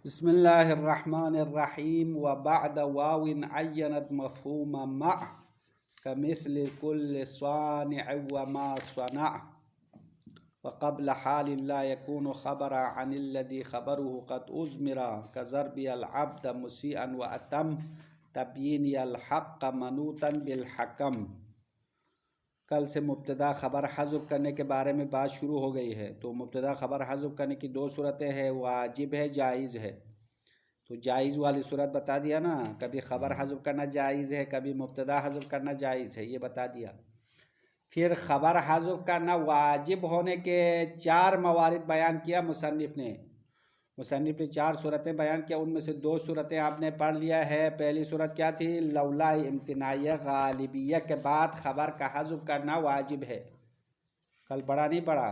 بسم الله الرحمن الرحيم. وبعد واو عينت مفهوم مع كمثل كل صانع وما صنع، وقبل حال لا يكون خبرا عن الذي خبره قد أزمر كضرب العبد مسيئا وأتم تبيين الحق منوطا بالحكم. کل سے مبتدا خبر حذف کرنے کے بارے میں بات شروع ہو گئی ہے. تو مبتدا خبر حذف کرنے کی دو صورتیں ہیں، واجب ہے، جائز ہے. تو جائز والی صورت بتا دیا نا، کبھی خبر حذف کرنا جائز ہے، کبھی مبتدا حذف کرنا جائز ہے، یہ بتا دیا. پھر خبر حذف کرنا واجب ہونے کے 4 موارد بیان کیا مصنف نے 4 صورتیں بیان کیا. ان میں سے 2 صورتیں آپ نے پڑھ لیا ہے. پہلی صورت کیا تھی؟ لولا امتناعیہ غالبیہ کے بعد خبر کا حذف کرنا واجب ہے. کل پڑھا نہیں پڑھا؟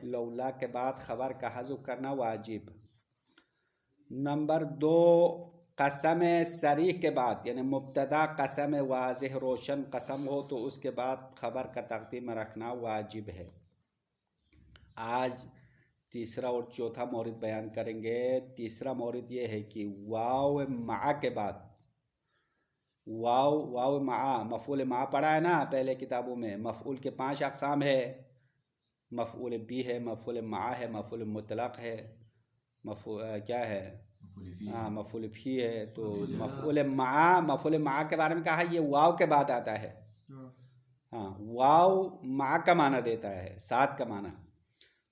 لولا کے بعد خبر کا حذف کرنا واجب. نمبر 2 قسم صریح کے بعد، یعنی مبتدا قسم واضح روشن قسم ہو تو اس کے بعد خبر کا تقدیم رکھنا واجب ہے. آج تیسرا اور چوتھا مورد بیان کریں گے. تیسرا مورد یہ ہے کہ واو مع کے بعد، واو مع، مفعول مع پڑھا ہے نا پہلے کتابوں میں. مفعول کے 5 اقسام ہے. مفعول بھی ہے، مفعول مع ہے، مفعول مطلق ہے، کیا ہے؟ مفعول فی ہے. تو مفعول مع کے بارے میں کہا یہ واو کے بعد آتا ہے. واو مع کا معنی دیتا ہے، ساتھ کا معنی.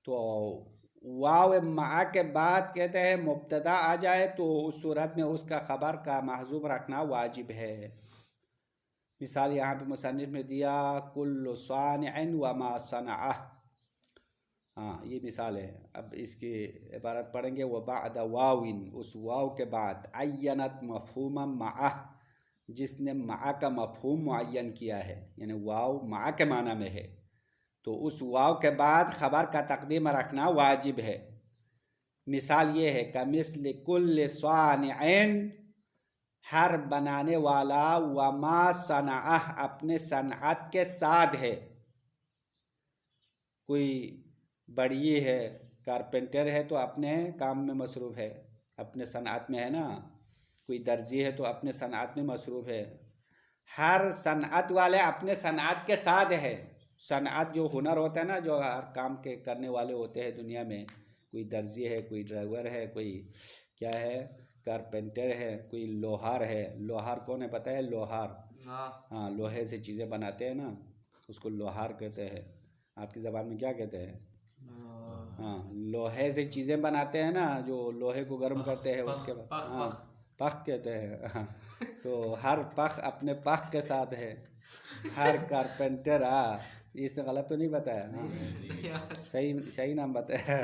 تو واو مع کے بعد کہتے ہیں مبتدا آ جائے تو اس صورت میں اس کا خبر کا محذوف رکھنا واجب ہے. مثال یہاں پہ مصنف نے دیا کل صانع وما صنعہ. یہ مثال ہے. اب اس کی عبارت پڑھیں گے. وبعد واوٍ، اس واو کے بعد، عینت مفہوما مع، جس نے مع کا مفہوم معین کیا ہے، یعنی واو مع کے معنی میں ہے، تو اس واو کے بعد خبر کا تقدیم رکھنا واجب ہے. مثال یہ ہے کمثل کل صانع، ہر بنانے والا، وما صنعہ، اپنے صنعت کے ساتھ ہے. کوئی بڑی ہے، کارپینٹر ہے تو اپنے کام میں مصروف ہے، اپنے صنعت میں ہے نا. کوئی درزی ہے تو اپنے صنعت میں مصروف ہے. ہر صنعت والے اپنے صنعت کے ساتھ ہے. صنعت جو ہنر ہوتا ہے نا، جو ہر کام کے کرنے والے ہوتے ہیں دنیا میں. کوئی درزی ہے، کوئی ڈرائیور ہے، کوئی کیا ہے، کارپینٹر ہے، کوئی لوہار ہے. لوہار کون ہے پتہ ہے؟ لوہار، لوہے سے چیزیں بناتے ہیں نا، اس کو لوہار کہتے ہیں. آپ کی زبان میں کیا کہتے ہیں؟ لوہے سے چیزیں بناتے ہیں نا، جو لوہے کو گرم کرتے ہیں اس کے بعد پخ کہتے ہیں. تو ہر پخ اپنے پخ کے ساتھ ہے. ہر کارپینٹر، اس نے غلط تو نہیں بتایا؟ صحیح نام بتایا.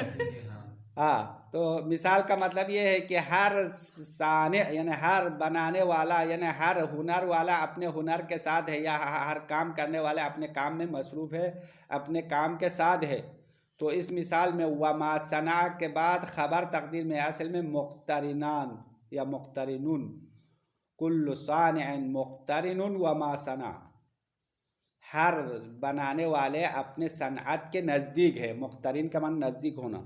تو مثال کا مطلب یہ ہے کہ ہر صانع یعنی ہر بنانے والا، یعنی ہر ہنر والا اپنے ہنر کے ساتھ ہے، یا ہر کام کرنے والا اپنے کام میں مصروف ہے، اپنے کام کے ساتھ ہے. تو اس مثال میں وما صنع کے بعد خبر تقدیر میں اصل میں مقترنان یا مقترنون. کل صانع مقترن وما صنع، ہر بنانے والے اپنے صنعت کے نزدیک ہے. مقترن کا معنی نزدیک ہونا،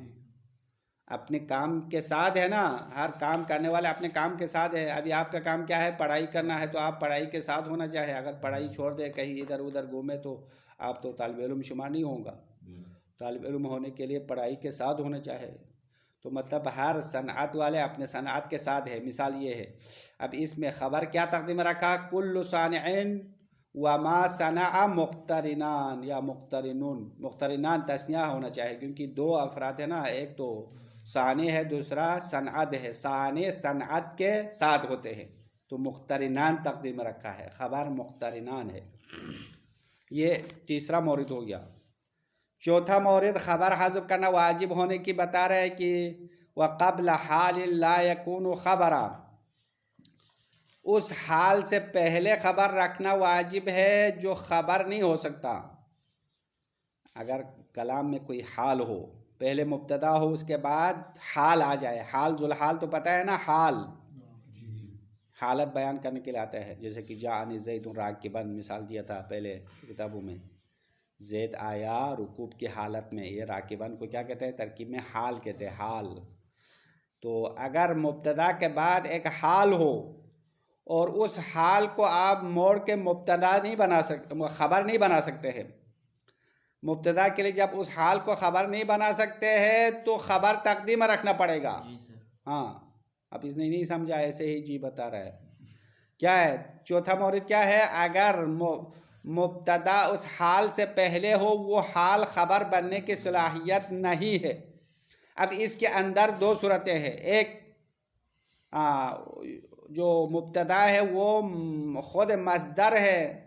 اپنے کام کے ساتھ ہے نا. ہر کام کرنے والے اپنے کام کے ساتھ ہے. ابھی آپ کا کام کیا ہے؟ پڑھائی کرنا ہے، تو آپ پڑھائی کے ساتھ ہونا چاہے. اگر پڑھائی چھوڑ دے کہیں ادھر ادھر گھومے تو آپ تو طالب علم شمار نہیں ہوں گا. طالب علم ہونے کے لیے پڑھائی کے ساتھ ہونا چاہے. تو مطلب ہر صنعت والے اپنے صنعت کے ساتھ ہے. مثال یہ ہے. اب اس میں خبر کیا تقدیم رکھا؟ کل صانع وما صنع مقترنان یا مقترنون. مقترنان تثنیہ ہونا چاہیے کیونکہ 2 افراد ہیں نا، ایک تو صانع ہے، دوسرا صنعت ہے. صانع صنعت کے ساتھ ہوتے ہیں، تو مقترنان تقدیم رکھا ہے. خبر مقترنان ہے. یہ تیسرا مورد ہو گیا. چوتھا مورد خبر حذف کرنا واجب ہونے کی بتا رہے کہ وقبل حال لا يكون خبرا، اس حال سے پہلے خبر رکھنا واجب ہے جو خبر نہیں ہو سکتا. اگر کلام میں کوئی حال ہو، پہلے مبتدا ہو، اس کے بعد حال آ جائے. حال ذوالحال تو پتہ ہے نا، حال حالت بیان کرنے کے لیے آتا ہے. جیسے کہ جاءنی زید راکبا، مثال دیا تھا پہلے کتابوں میں. زید آیا رکوب کی حالت میں. یہ راکبان کو کیا کہتے ہیں؟ ترکیب میں حال کہتے ہیں. حال تو اگر مبتدا کے بعد ایک حال ہو اور اس حال کو آپ موڑ کے مبتدا نہیں بنا سکتے، خبر نہیں بنا سکتے ہیں، مبتدا کے لیے جب اس حال کو خبر نہیں بنا سکتے ہیں تو خبر تقدیم رکھنا پڑے گا. جی سر. ہاں اب اس نے نہیں سمجھا، ایسے ہی جی بتا رہا ہے. کیا ہے چوتھا مورد کیا ہے؟ اگر مبتدا اس حال سے پہلے ہو، وہ حال خبر بننے کی صلاحیت نہیں ہے. اب اس کے اندر دو صورتیں ہیں. ایک جو مبتدا ہے وہ خود مصدر ہے،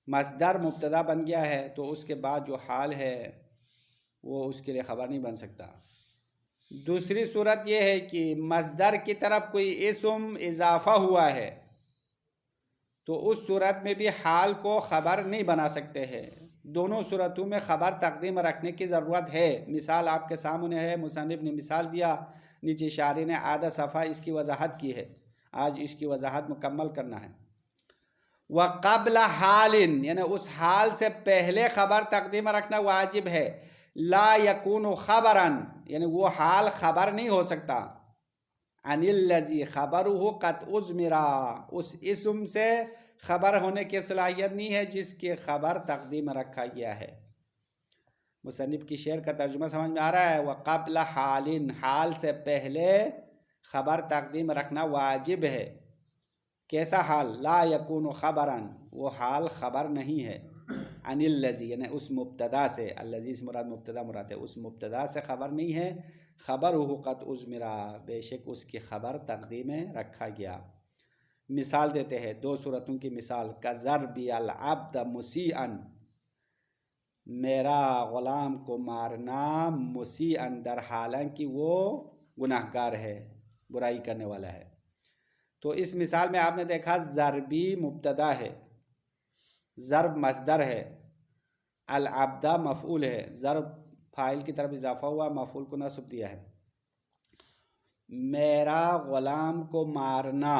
مصدر مبتدا بن گیا ہے، تو اس کے بعد جو حال ہے وہ اس کے لیے خبر نہیں بن سکتا. دوسری صورت یہ ہے کہ مصدر کی طرف کوئی اسم اضافہ ہوا ہے، تو اس صورت میں بھی حال کو خبر نہیں بنا سکتے ہیں. دونوں صورتوں میں خبر تقدیم رکھنے کی ضرورت ہے. مثال آپ کے سامنے ہے، مصنف نے مثال دیا، نیچے شاعری نے آدھا صفحہ اس کی وضاحت کی ہے. آج اس کی وضاحت مکمل کرنا ہے. وَقَبْلَ حَالٍ یعنی اس حال سے پہلے خبر تقدیم رکھنا واجب ہے. لا يكون خبراً یعنی وہ حال خبر نہیں ہو سکتا. عن الذی خبرہ قد اضمر اس اسم سے خبر ہونے کی صلاحیت نہیں ہے جس کی خبر تقدیم رکھا گیا ہے. مصنف کی شعر کا ترجمہ سمجھ میں آ رہا ہے؟ وقبل حال حال سے پہلے خبر تقدیم رکھنا واجب ہے. کیسا حال؟ لا یکون خبراً وہ حال خبر نہیں ہے. عن الذی یعنی اس مبتدا سے، الذی سے مراد مبتدا مراد ہے، اس مبتدا سے خبر نہیں ہے. خبرہ قد اضمرا بے شک اس کی خبر تقدیم رکھا گیا. مثال دیتے ہیں دو صورتوں کی مثال. کضرب العبد مسیئا میرا غلام کو مارنا، مسیئا در حالانکہ وہ گناہگار ہے، برائی کرنے والا ہے. تو اس مثال میں آپ نے دیکھا ضربی مبتدا ہے، ضرب مصدر ہے، العبد مفعول ہے، ضرب فاعل کی طرف اضافہ ہوا، مفعول کو نصب دیا ہے. میرا غلام کو مارنا،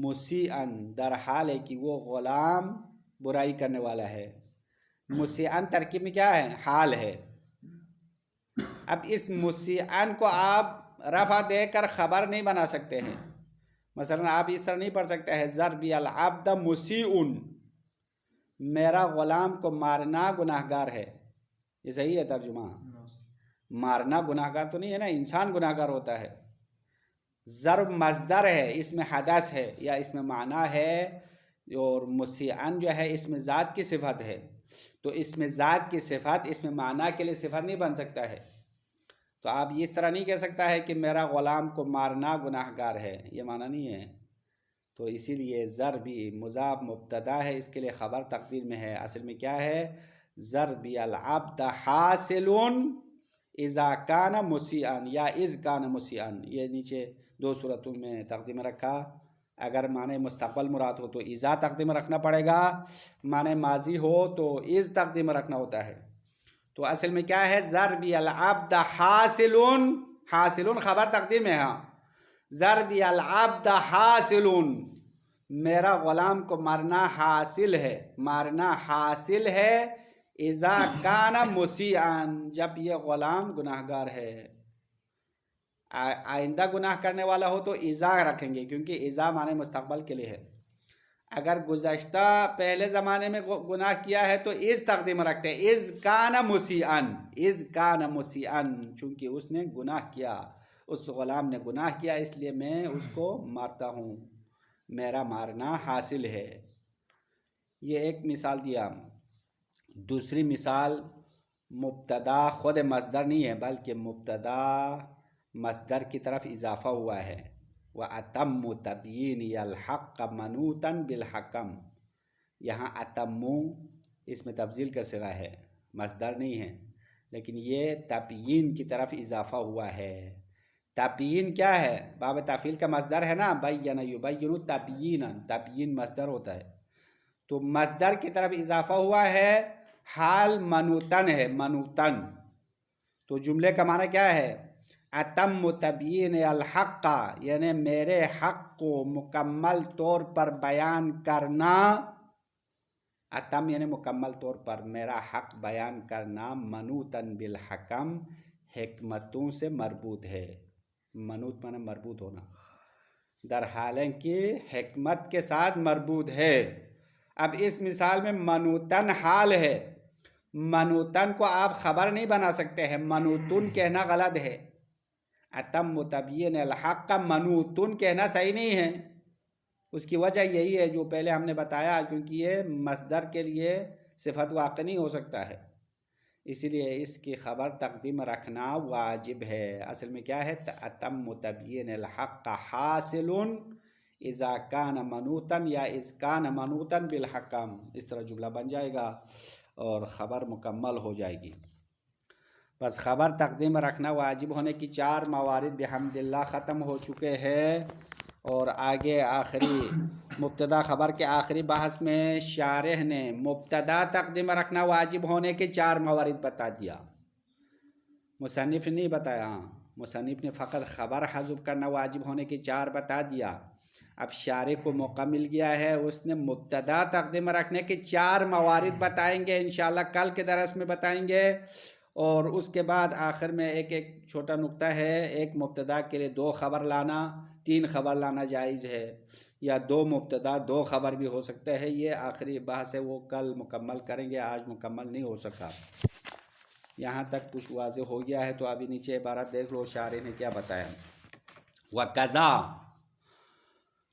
مسیئن در حال ہے کہ وہ غلام برائی کرنے والا ہے. مسیئن ترکیب میں کیا ہے؟ حال ہے. اب اس مسیئن کو آپ رفع دے کر خبر نہیں بنا سکتے ہیں. مثلا آپ اس طرح نہیں پڑھ سکتے ہیں ضربی العبد مسیئن میرا غلام کو مارنا گناہگار ہے. یہ صحیح ہے ترجمہ؟ مارنا گناہگار تو نہیں ہے نا، انسان گناہگار ہوتا ہے. ضرب مصدر ہے، اس میں حدث ہے یا اس میں معنی ہے، اور مسیئن جو ہے اس میں ذات کی صفت ہے. تو اس میں ذات کی صفت اس میں معنی کے لیے صفت نہیں بن سکتا ہے. تو آپ اس طرح نہیں کہہ سکتا ہے کہ میرا غلام کو مارنا گناہگار ہے، یہ معنی نہیں ہے. تو اسی لیے ضربی مضاف مبتدا ہے، اس کے لیے خبر تقدیر میں ہے. اصل میں کیا ہے؟ ضربی العبد حاصل اذا کان مسیئا یا اذ کان مسیئا. یہ نیچے دو صورتوں میں تقدیم رکھا. اگر معنی مستقبل مراد ہو تو اذا تقدیم رکھنا پڑے گا، معنی ماضی ہو تو اذ تقدیم رکھنا ہوتا ہے. تو اصل میں کیا ہے؟ ضربی العبد حاصل، حاصل خبر تقدیر میں. ہاں ضربی العبد حاصل میرا غلام کو مارنا حاصل ہے، مارنا حاصل ہے. اذا کان مسیئا جب یہ غلام گناہگار ہے. آئندہ گناہ کرنے والا ہو تو اذا رکھیں گے کیونکہ اذا معنی مستقبل کے لیے ہے. اگر گزشتہ پہلے زمانے میں گناہ کیا ہے تو اذ تقدیم رکھتے ہیں. اذ کان مسیئا، اذ کان مسیئا چونکہ اس نے گناہ کیا، اس غلام نے گناہ کیا، اس لیے میں اس کو مارتا ہوں، میرا مارنا حاصل ہے. یہ ایک مثال دیا. دوسری مثال مبتدا خود مصدر نہیں ہے بلکہ مبتدا مصدر کی طرف اضافہ ہوا ہے. وَأَتَمُّ تَبْيِينِ الْحَقَّ مَنُوتًا بِالْحَكَمِ یہاں اتمو اس میں تبذیل کا صیغہ ہے، مصدر نہیں ہے، لیکن یہ تبیین کی طرف اضافہ ہوا ہے. تبیین کیا ہے؟ باب تفعیل کا مصدر ہے نا، بین یبین تبیینا، تبیین مصدر ہوتا ہے. تو مصدر کی طرف اضافہ ہوا ہے، حال منوتن ہے، منوتن. تو جملے کا معنی کیا ہے؟ اتم تبیین الحق یعنی میرے حق کو مکمل طور پر بیان کرنا. اتم یعنی مکمل طور پر، میرا حق بیان کرنا، منوتن بالحکم حکمتوں سے مربوط ہے. منوط مانا مربوط ہونا، در حالانکہ حکمت کے ساتھ مربوط ہے. اب اس مثال میں منوطن حال ہے. منوطن کو آپ خبر نہیں بنا سکتے ہیں، منوطن کہنا غلط ہے. اتم متبین الحق کا منوطن کہنا صحیح نہیں ہے. اس کی وجہ یہی ہے جو پہلے ہم نے بتایا، کیونکہ یہ مصدر کے لیے صفت واقع نہیں ہو سکتا ہے، اسی لیے اس کی خبر تقدیم رکھنا واجب ہے. اصل میں کیا ہے؟ اتم متبین الحق حاصل اذا کان منوطن یا اذ کان منوطن بالحکم. اس طرح جملہ بن جائے گا اور خبر مکمل ہو جائے گی. بس خبر تقدیم رکھنا واجب ہونے کی 4 موارد بحمد اللہ ختم ہو چکے ہیں. اور آگے آخری مبتدا خبر کے آخری بحث میں شارح نے مبتدا تقدیم رکھنا واجب ہونے کے 4 موارد بتا دیا. مصنف نے نہیں بتایا، مصنف نے فقط خبر حذف کرنا واجب ہونے کے 4 بتا دیا. اب شارح کو موقع مل گیا ہے، اس نے مبتدا تقدیم رکھنے کے 4 موارد بتائیں گے، انشاءاللہ کل کے درس میں بتائیں گے. اور اس کے بعد آخر میں ایک چھوٹا نقطہ ہے، ایک مبتدا کے لیے 2 خبر لانا، 3 خبر لانا جائز ہے، یا 2 مبتدا 2 خبر بھی ہو سکتا ہے. یہ آخری بحث ہے، وہ کل مکمل کریں گے، آج مکمل نہیں ہو سکا. یہاں تک کچھ واضح ہو گیا ہے تو ابھی نیچے عبارت دیکھ لو شارح نے کیا بتایا. وَقَذَا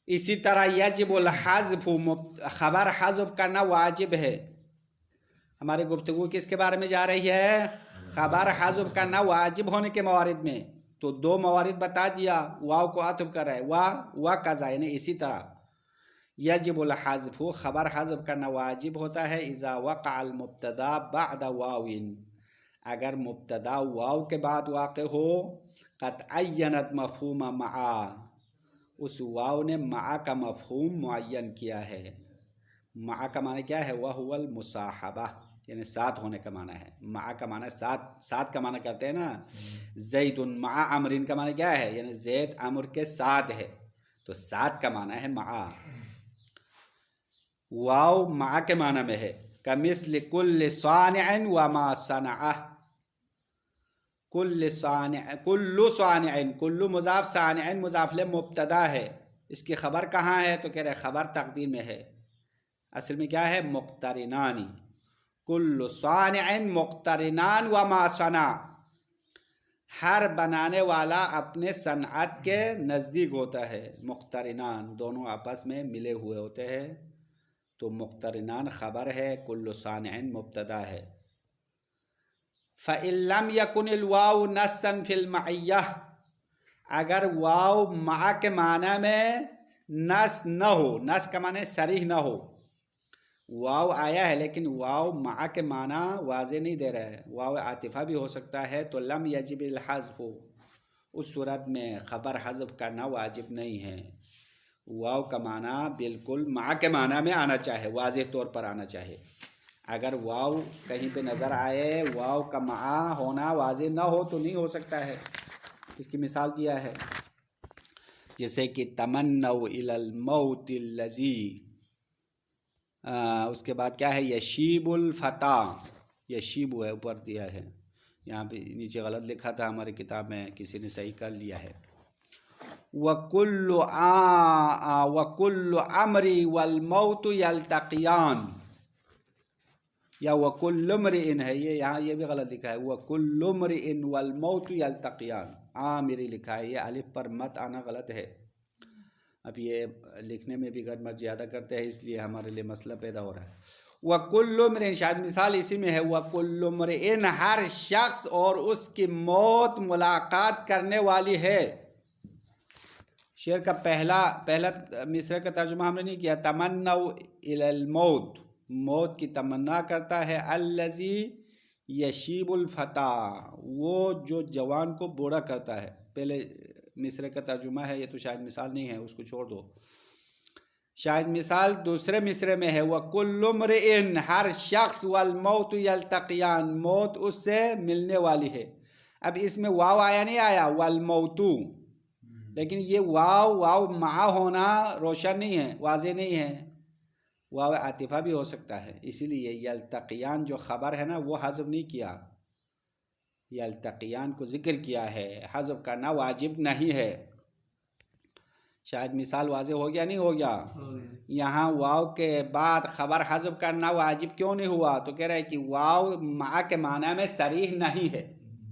اسی طرح یجب الحذف خبر حذف کرنا واجب ہے. ہماری گفتگو کس کے بارے میں جا رہی ہے؟ خبر حذف کرنا واجب ہونے کے موارد میں. تو 2 موارد بتا دیا، واو کو عطف کر رہا ہے، وَقَذَا یعنی اسی طرح. یجب الحذف خبر حذف کرنا واجب ہوتا ہے اذا وقع المبتدا بعد واو، اگر مبتدا واو کے بعد واقع ہو. قد عینت مفہوم معا، اس واو نے معا کا مفہوم معین کیا ہے. معا کا معنی کیا ہے؟ وَهُوَ الْمُصَاحَبَةِ یعنی ساتھ ہونے کا معنی ہے. معا کا معنی ساتھ کا معنی کرتے ہیں نا. زید مع عمر کا معنی کیا ہے؟ یعنی زید عمر کے ساتھ ہے، تو ساتھ کا معنی ہے معا. واو معا کے معنی میں ہے. کمثل کل صانع وما صنعہ، کل صانع، کل مضاف، صانع مضاف لہ مبتدا ہے. اس کی خبر کہاں ہے؟ تو کہہ رہے خبر تقدیم میں ہے. اصل میں کیا ہے؟ مقترنان. کل صانع مقترنان وما صنع، ہر بنانے والا اپنے صنعت کے نزدیک ہوتا ہے. مقترنان دونوں آپس میں ملے ہوئے ہوتے ہیں، تو مقترنان خبر ہے، کل صانع مبتدا ہے. فَإِن لَمْ يَكُنِ الْوَاوُ نَصًّا فِي الْمَعِيَّةِ، اگر واو مع کے معنی میں نص نہ ہو، نص کا معنی صریح نہ ہو، واو آیا ہے لیکن واو مع کے معنی واضح نہیں دے رہا ہے، واو عاطفہ بھی ہو سکتا ہے، تو لم یجب الحذف، اس صورت میں خبر حذف کرنا واجب نہیں ہے. واو کا معنی بالکل مع کے معنی میں آنا چاہے، واضح طور پر آنا چاہے. اگر واو کہیں پہ نظر آئے، واو کا مع ہونا واضح نہ ہو تو نہیں ہو سکتا ہے. اس کی مثال دیا ہے جیسے کہ تمنوا الی الموت الذی، اس کے بعد کیا ہے؟ یشیب الفتیٰ، یشیب ہے اوپر دیا ہے، یہاں پہ نیچے غلط لکھا تھا ہماری کتاب میں، کسی نے صحیح کر لیا ہے. وَكُلُّ عَمْرِ وَالْمَوْتُ يَلْتَقِيَانِ، یا وَكُلُّ امْرِئٍ ہے، یہاں یہ بھی غلط لکھا ہے، وَكُلُّ امْرِئٍ وَالْمَوْتُ يَلْتَقِيَانِ، عامری لکھا ہے، یہ الف پر مت آنا غلط ہے. اب یہ لکھنے میں بھی گڑبڑ زیادہ کرتے ہیں، اس لیے ہمارے لیے مسئلہ پیدا ہو رہا ہے. وَكُلُّ امْرِئٍ شاید مثال اسی میں ہے، وَكُلُّ امْرِئٍ ہر شخص اور اس کی موت ملاقات کرنے والی ہے. شعر کا پہلا مصرع کا ترجمہ ہم نے نہیں کیا. تمنوا الی الموت، موت کی تمنا کرتا ہے. الذی یشیب الفتیٰ، وہ جو جوان کو بوڑھا کرتا ہے. پہلے مصرع کا ترجمہ ہے، یہ تو شاید مثال نہیں ہے، اس کو چھوڑ دو. شاید مثال دوسرے مصرع میں ہے، وَكُلُّ امْرِئٍ ہر شخص، وَالْمَوْتُ يَلْتَقِيَانِ موت اس سے ملنے والی ہے. اب اس میں واو آیا نہیں آیا، وَالْمَوْتُ، لیکن یہ واو مع ہونا روشن نہیں ہے، واضح نہیں ہے، واو عاطفہ بھی ہو سکتا ہے. اسی لیے یلتقیان جو خبر ہے نا وہ حذف نہیں کیا، یلتقیان کو ذکر کیا ہے، حذف کرنا واجب نہیں ہے۔ شاید مثال واضح ہو گیا نہیں ہو گیا؟ یہاں واو کے بعد خبر حذف کرنا واجب کیوں نہیں ہوا؟ تو کہہ رہا ہے کہ واو مع کے معنی میں صریح نہیں ہے،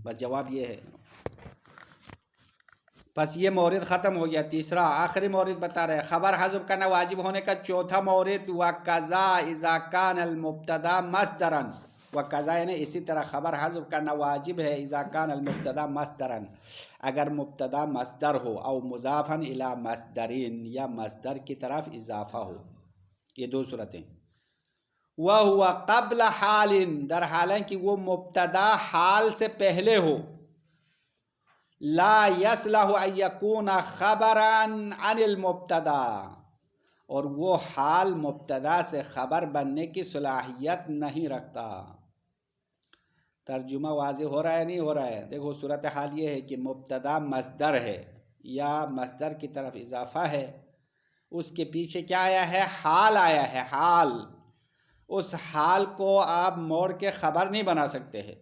بس جواب یہ ہے۔ بس یہ مورد ختم ہو گیا۔ تیسرا آخری مورد بتا رہے، خبر حذف کرنا واجب ہونے کا چوتھا مورد وَقَضَا إِذَا كَانَ الْمُبْتَدَى مَصْدَرًا، وَقَضَا یعنی اسی طرح خبر حذف کرنا واجب ہے اذا كان المبتدا مصدرا، اگر مبتدا مصدر ہو، او مضافا الى مصدرین یا مصدر کی طرف اضافہ ہو۔ یہ دو صورتیں۔ وَهُوَ قبل حال، در حالانکہ وہ مبتدا حال سے پہلے ہو۔ لا يصلح ان يكون خبرا عن المبتدا، اور وہ حال مبتدا سے خبر بننے کی صلاحیت نہیں رکھتا۔ ترجمہ واضح ہو رہا ہے نہیں ہو رہا ہے؟ دیکھو صورتحال یہ ہے کہ مبتدا مصدر ہے یا مصدر کی طرف اضافہ ہے، اس کے پیچھے کیا آیا ہے؟ حال آیا ہے، حال۔ اس حال کو آپ موڑ کے خبر نہیں بنا سکتے ہیں۔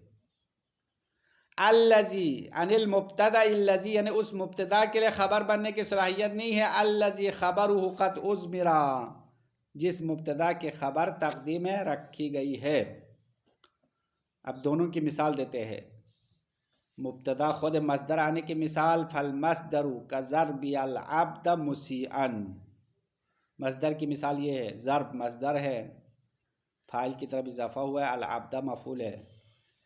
الذی عن المبتدا، الذی یعنی اس مبتدا کے لیے خبر بننے کی صلاحیت نہیں ہے۔ الذی خبرہ قد اضمر، جس مبتدا کی خبر تقدیم میں رکھی گئی ہے۔ اب دونوں کی مثال دیتے ہیں۔ مبتدا خود مصدر آنے کی مثال، فالمصدر کضرب العبد مسیئا، مصدر کی مثال یہ ہے، ضرب مصدر ہے، فاعل کی طرف اضافہ ہوا ہے، العبد مفعول ہے،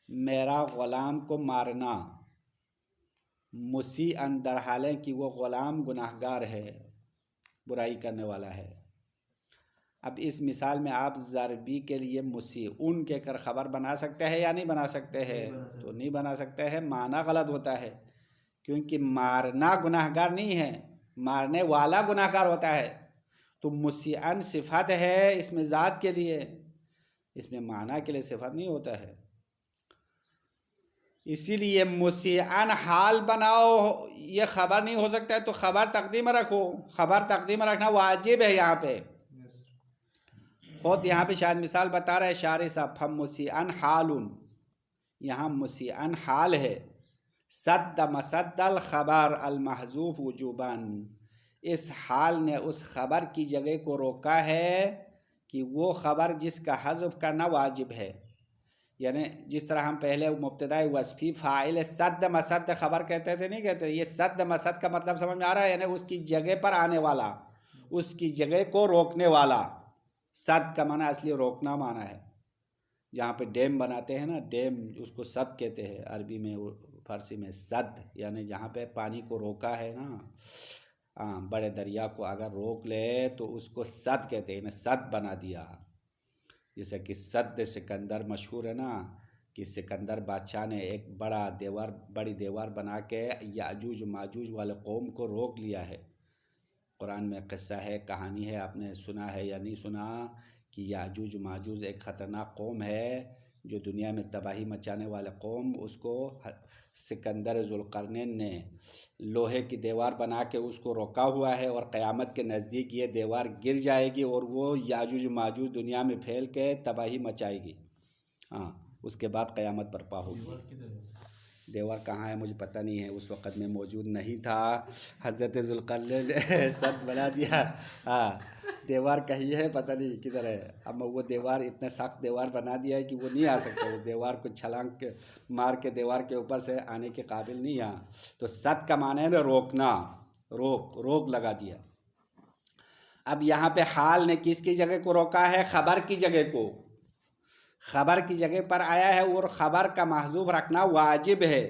میرا غلام کو مارنا، مسیئا در حالیں کہ وہ غلام گناہگار ہے، برائی کرنے والا ہے۔ اب اس مثال میں آپ ضربی کے لیے مسیئون کہہ کر خبر بنا سکتے ہیں یا نہیں بنا سکتے ہیں؟ تو نہیں بنا سکتے ہیں، معنی غلط ہوتا ہے، کیونکہ مارنا گناہگار نہیں ہے، مارنے والا گناہگار ہوتا ہے۔ تو مسیئن صفت ہے اس میں ذات کے لیے، اس میں معنی کے لیے صفت نہیں ہوتا ہے۔ اسی لیے مسیئن حال بناؤ، یہ خبر نہیں ہو سکتا ہے، تو خبر تقدیم رکھو، خبر تقدیم رکھنا واجب ہے یہاں پہ۔ خود یہاں پہ شاید مثال بتا رہا ہے شارح صاحب، فم مسیئن حال، یہاں مسیئن حال ہے، صد مسد الخبر المحذوف وجوباً، اس حال نے اس خبر کی جگہ کو روکا ہے کہ وہ خبر جس کا حذف کرنا واجب ہے۔ یعنی جس طرح ہم پہلے مبتدا وصفی فاعل صد مسد خبر کہتے تھے، نہیں کہتے، یہ صد مسد کا مطلب سمجھ میں آ رہا ہے؟ یعنی اس کی جگہ پر آنے والا، اس کی جگہ کو روکنے والا۔ صد کا معنی اصلی روکنا معنی ہے۔ جہاں پہ ڈیم بناتے ہیں نا، ڈیم اس کو صد کہتے ہیں عربی میں، فارسی میں صد، یعنی جہاں پہ پانی کو روکا ہے نا، بڑے دریا کو اگر روک لے تو اس کو صد کہتے ہیں، یعنی صد بنا دیا۔ جیسے کہ صد سکندر مشہور ہے نا، کہ سکندر بادشاہ نے ایک بڑی دیوار بنا کے یاجوج و ماجوج والے قوم کو روک لیا ہے۔ قرآن میں قصہ ہے، کہانی ہے، آپ نے سنا ہے یا نہیں سنا، کہ یاجوج و ماجوج ایک خطرناک قوم ہے جو دنیا میں تباہی مچانے والے قوم، اس کو سکندر ذوالقرنین نے لوہے کی دیوار بنا کے اس کو روکا ہوا ہے، اور قیامت کے نزدیک یہ دیوار گر جائے گی اور وہ یاجوج و ماجوج دنیا میں پھیل کے تباہی مچائے گی۔ اس کے بعد قیامت برپا ہوگی۔ دیوار کہاں ہے مجھے پتہ نہیں ہے، اس وقت میں موجود نہیں تھا، حضرت ذوالقرنین نے صد بنا دیا۔ دیوار کہیں ہے، پتہ نہیں کدھر ہے۔ اب وہ دیوار اتنا سخت دیوار بنا دیا ہے کہ وہ نہیں آ سکتا، اس دیوار کو چھلانگ کے مار کے دیوار کے اوپر سے آنے کے قابل نہیں ہے۔ تو صد کا معنی ہے نا روکنا، روک لگا دیا۔ اب یہاں پہ حال نے کس کی جگہ کو روکا ہے؟ خبر کی جگہ کو، خبر کی جگہ پر آیا ہے، اور خبر کا محذوف رکھنا واجب ہے۔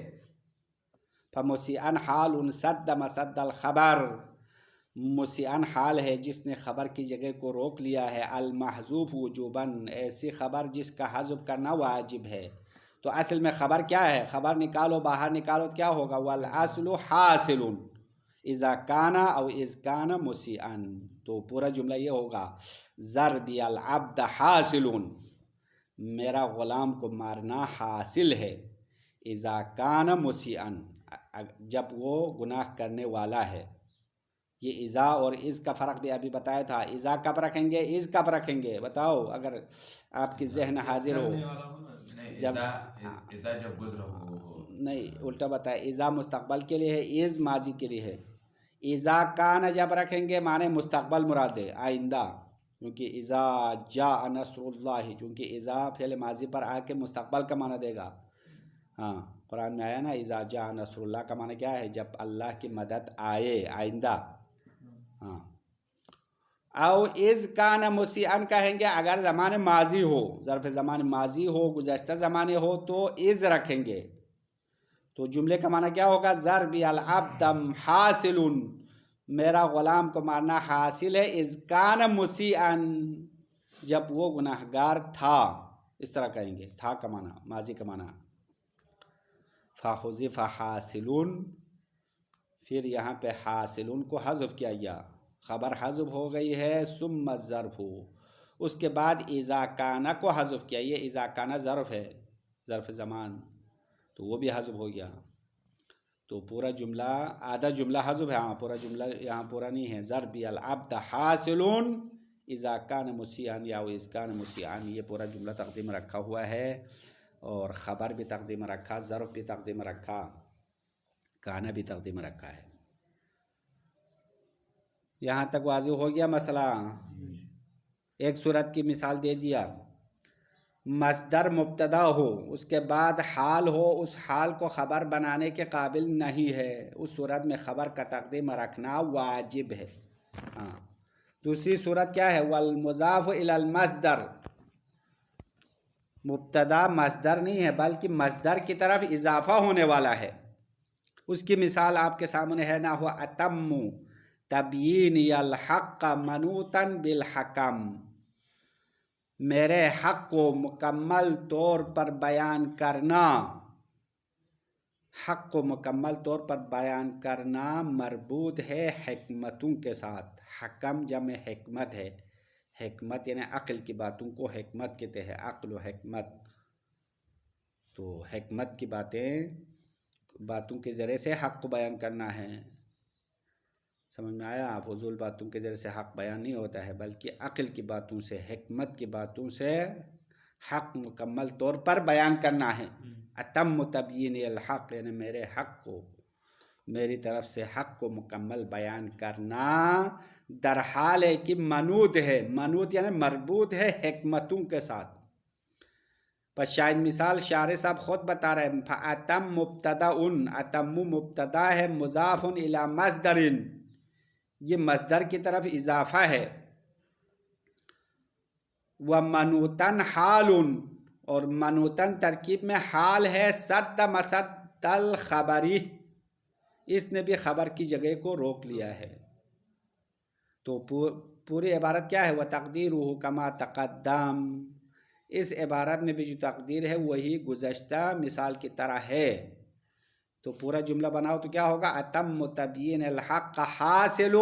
فمسیئن حال صد مسد الخبر، مسیئن حال ہے جس نے خبر کی جگہ کو روک لیا ہے، المحذوف وجوباً، ایسی خبر جس کا حذف کرنا واجب ہے۔ تو اصل میں خبر کیا ہے؟ خبر نکالو، باہر نکالو تو کیا ہوگا؟ والاصل حاصل اذا کان او اذ کان مسیئن، تو پورا جملہ یہ ہوگا، ضربی العبد حاصل، میرا غلام کو مارنا حاصل ہے، اذا کان مسیئن، جب وہ گناہ کرنے والا ہے۔ یہ اذا اور از کا فرق بھی ابھی بتایا تھا، اذا کب رکھیں گے، از کب رکھیں گے؟ بتاؤ اگر آپ کی ذہن حاضر ہو۔ جب گزر ہو، نہیں الٹا بتایا، اذا مستقبل کے لیے ہے، از ماضی کے لیے ہے. اذا کان جب رکھیں گے معنی مستقبل مراد ہے، آئندہ، کیونکہ اذا جاء نصر اللہ، چونکہ اذا فعل ماضی پر آ کے مستقبل کا معنی دے گا. ہاں قرآن میں آیا نا اذا جاء نصر اللہ کا معنی کیا ہے؟ جب اللہ کی مدد آئے، آئندہ. ہاں. او از کان مسیئن کہیں گے اگر زمان ماضی ہو، ظرف زمان ماضی ہو، گزشتہ زمانے ہو تو از رکھیں گے. تو جملے کا معنی کیا ہوگا؟ ضربی العبد حاصل، میرا غلام کو مارنا حاصل ہے، از کان مسیئن، جب وہ گناہگار تھا. اس طرح کہیں گے، تھا کا معنی، ماضی کا معنی. فحذف حاصل، پھر یہاں پہ حاصل کو حذف کیا گیا، خبر حذف ہو گئی ہے. ثم الظرف، اس کے بعد اذا کان کو حذف کیا. یہ اذا کان ظرف ہے، ظرف زمان، تو وہ بھی حذف ہو گیا. تو پورا جملہ، آدھا جملہ حذف ہے. ہاں پورا جملہ یہاں پورا نہیں ہے. ضربی العبد حاصل اذا کان مسیئن یا اذ کان مسیئن، یہ پورا جملہ تقدیم رکھا ہوا ہے، اور خبر بھی تقدیم رکھا، ظرف بھی تقدیم رکھا، کانا بھی تقدیم رکھا ہے. یہاں تک واضح ہو گیا مسئلہ. ایک صورت کی مثال دے دیا، مصدر مبتدا ہو، اس کے بعد حال ہو، اس حال کو خبر بنانے کے قابل نہیں ہے، اس صورت میں خبر کا تقدیم رکھنا واجب ہے. ہاں. دوسری صورت کیا ہے؟ والمضاف الی المصدر، مبتدا مصدر نہیں ہے بلکہ مصدر کی طرف اضافہ ہونے والا ہے. اس کی مثال آپ کے سامنے ہے، نہ ہوا اتم تبیین الحق منوطا بالحکم، میرے حق کو مکمل طور پر بیان کرنا. حق کو مکمل طور پر بیان کرنا مربوط ہے حکمتوں کے ساتھ. حکم جمع حکمت ہے، حکمت یعنی عقل کی باتوں کو حکمت کہتے ہیں، عقل و حکمت. تو حکمت کی باتوں کے ذریعے سے حق کو بیان کرنا ہے. سمجھ میں آیا؟ فضول باتوں کے ذریعے سے حق بیان نہیں ہوتا ہے، بلکہ عقل کی باتوں سے، حکمت کی باتوں سے حق مکمل طور پر بیان کرنا ہے. اتم تبیین الحق یعنی میرے حق کو، میری طرف سے حق کو مکمل بیان کرنا، در حال ہے کہ منوط ہے، منوط یعنی مربوط ہے حکمتوں کے ساتھ. پس شاید مثال شارح صاحب خود بتا رہے ہیں، فَأَتَم مبتداً، اتم مبتدا ہے، مضاف الی مصدر، یہ مصدر کی طرف اضافہ ہے. وَمَنُوتًا حَالٌ، اور منوتن ترکیب میں حال ہے. صد مسد الخبری، اس نے بھی خبر کی جگہ کو روک لیا ہے. تو پوری عبارت کیا ہے؟ وَتَقْدِيرُهُ كَمَا تَقَدَّمَ، اس عبارت میں بھی جو تقدیر ہے وہی گزشتہ مثال کی طرح ہے. تو پورا جملہ بناؤ تو کیا ہوگا؟ اتم تبیین الحق حاصل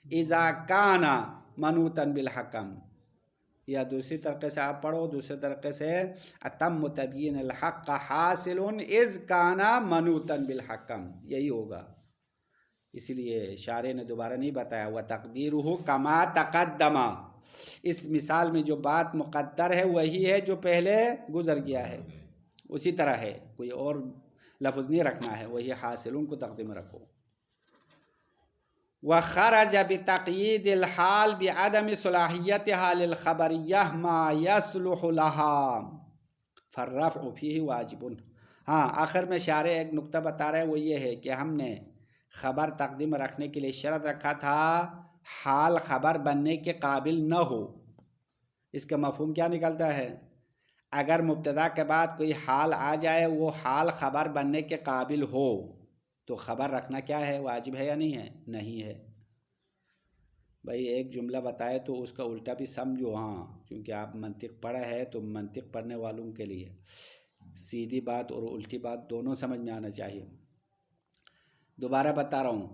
اذا کان منوطا بالحکم. یا دوسری طریقے سے آپ پڑھو، دوسرے طریقے سے اتم تبیین الحق حاصل اذ کان منوطا بالحکم، یہی ہوگا. اسی لیے شارح نے دوبارہ نہیں بتایا وَتَقْدِيرُهُ كَمَا تَقَدَّمَ، اس مثال میں جو بات مقدر ہے وہی ہے جو پہلے گزر گیا ہے، اسی طرح ہے، کوئی اور لفظ نہیں رکھنا ہے، وہی حاصلون کو تقدیم رکھو. وخرج بتقیید الحال بعدم صلاحیتها للخبریہ ما یصلح لها فالرفع فیہ واجب. ہاں آخر میں شارح ایک نقطہ بتا رہے ہیں، وہ یہ ہے کہ ہم نے خبر تقدیم رکھنے کے لیے شرط رکھا تھا حال خبر بننے کے قابل نہ ہو. اس کا مفہوم کیا نکلتا ہے؟ اگر مبتدا کے بعد کوئی حال آ جائے، وہ حال خبر بننے کے قابل ہو، تو خبر رکھنا کیا ہے؟ واجب ہے یا نہیں ہے؟ نہیں ہے. بھائی ایک جملہ بتائے تو اس کا الٹا بھی سمجھو. ہاں کیونکہ آپ منطق پڑھا ہے تو منطق پڑھنے والوں کے لیے سیدھی بات اور الٹی بات دونوں سمجھ میں آنا چاہیے. دوبارہ بتا رہا ہوں،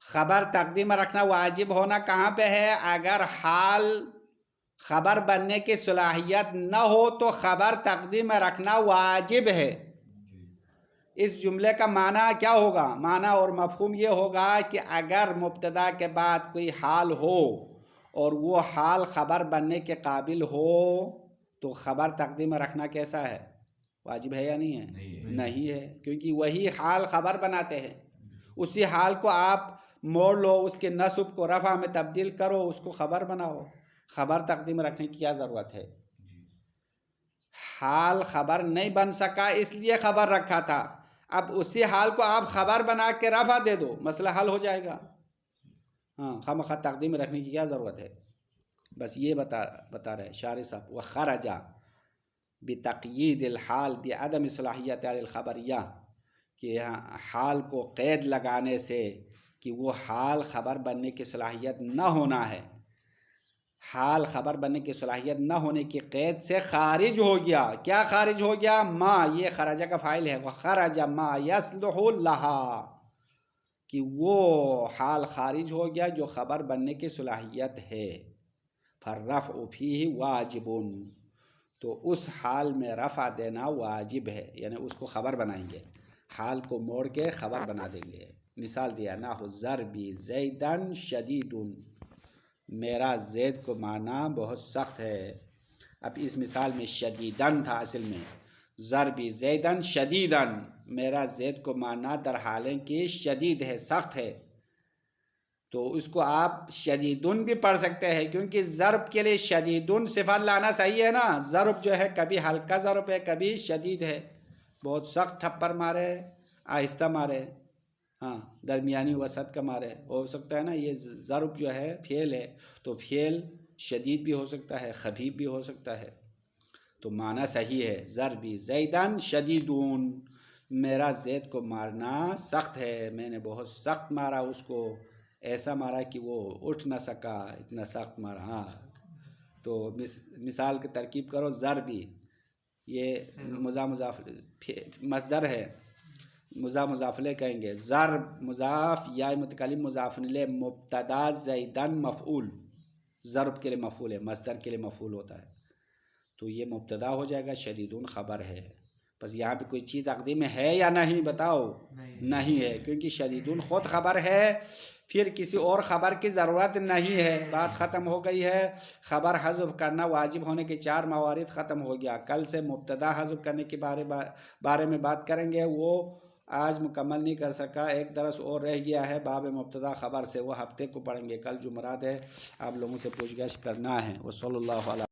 خبر تقدیم رکھنا واجب ہونا کہاں پہ ہے؟ اگر حال خبر بننے کی صلاحیت نہ ہو تو خبر تقدیم رکھنا واجب ہے. اس جملے کا معنی کیا ہوگا؟ معنی اور مفہوم یہ ہوگا کہ اگر مبتدا کے بعد کوئی حال ہو اور وہ حال خبر بننے کے قابل ہو تو خبر تقدیم رکھنا کیسا ہے؟ واجب ہے یا نہیں ہے؟ نہیں ہے، کیونکہ وہی حال خبر بناتے ہیں. اسی حال کو آپ موڑ لو، اس کے نصب کو رفع میں تبدیل کرو، اس کو خبر بناؤ. خبر تقدیم رکھنے کی کیا ضرورت ہے؟ حال خبر نہیں بن سکا اس لیے خبر رکھا تھا. اب اسی حال کو آپ خبر بنا کے رفع دے دو، مسئلہ حل ہو جائے گا. ہاں، خواہ تقدیم رکھنے کی کیا ضرورت ہے؟ بس یہ بتا رہے شارح صاحب. وخرج بتقیید الحال بعدم صلاحیت الخبریہ، کہ حال کو قید لگانے سے کہ وہ حال خبر بننے کی صلاحیت نہ ہونا ہے. حال خبر بننے کی صلاحیت نہ ہونے کی قید سے خارج ہو گیا. کیا خارج ہو گیا؟ ما، یہ خرجہ کا فاعل ہے. وخرج ما یصلح لها، کہ وہ حال خارج ہو گیا جو خبر بننے کی صلاحیت ہے. فالرفع فیہ واجب، تو اس حال میں رفع دینا واجب ہے، یعنی اس کو خبر بنائیں گے، حال کو موڑ کے خبر بنا دیں گے. مثال دیا، نحو ضربی زیدن شدید، میرا زید کو مارنا بہت سخت ہے. اب اس مثال میں شدیدن تھا اصل میں. ضربی زیدن شدیدن، میرا زید کو مارنا در حالیں کہ شدید ہے، سخت ہے. تو اس کو آپ شدیدن بھی پڑھ سکتے ہیں، کیونکہ ضرب کے لیے شدیدن صفت لانا صحیح ہے نا. ضرب جو ہے کبھی ہلکا ضرب ہے، کبھی شدید ہے، بہت سخت تھپڑ مارے، آہستہ مارے، ہاں درمیانی وسط کا مارے، ہو سکتا ہے نا. یہ ضرب جو ہے فعل ہے، تو فعل شدید بھی ہو سکتا ہے، خفیف بھی ہو سکتا ہے. تو معنی صحیح ہے، ضربی زیدن شدیدون، میرا زید کو مارنا سخت ہے، میں نے بہت سخت مارا اس کو، ایسا مارا کہ وہ اٹھ نہ سکا، اتنا سخت مارا. ہاں، تو مثال کی ترکیب کرو. ضربی، یہ مضاف مصدر ہے، مضاف الیہ کہیں گے. ضرب مضاف، یا متکلم مضاف الیہ، مبتدا زیدن مفعول، ضرب کے لیے مفعول ہے، مصدر کے لیے مفعول ہوتا ہے. تو یہ مبتدا ہو جائے گا، شدیدون خبر ہے. بس یہاں پہ کوئی چیز تقدیم میں ہے یا نہیں بتاؤ؟ نہیں ہے، کیونکہ شدیدون خود خبر ہے، پھر کسی اور خبر کی ضرورت نہیں ہے. بات ختم ہو گئی ہے. خبر حذف کرنا واجب ہونے کے 4 موارد ختم ہو گیا. کل سے مبتدا حذف کرنے کے بارے میں بات کریں گے. وہ آج مکمل نہیں کر سکا، ایک درس اور رہ گیا ہے باب مبتدا خبر سے، وہ ہفتے کو پڑھیں گے. کل جمعرات ہے، آپ لوگوں سے پوچھ گچھ کرنا ہے. وصلی اللہ علیہ